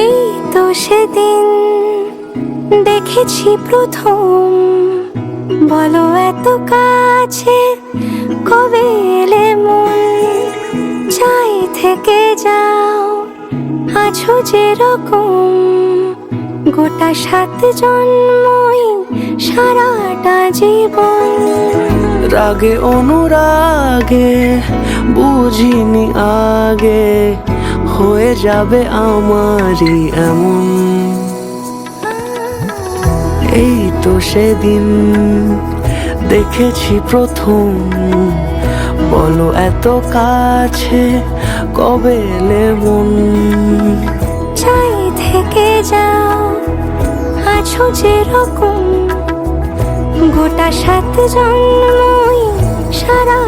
এই তো সেদিন দেখেছি প্রথম, বলো এত কাছে কবে এলে মন। চাই থেকে যাও আছো যেরকম, গোটা 7 জন্মই সারাটা জীবন। রাগে অনুরাগে বুঝিনি আগে, হয়ে যাবে আমারই এমন। এই তো সেদিন দেখেছি প্রথম, বলো এত কাছে কবে এলে মন। চাই থেকে যাও আছো যেরকম, গোটা 7 জন্মই সারা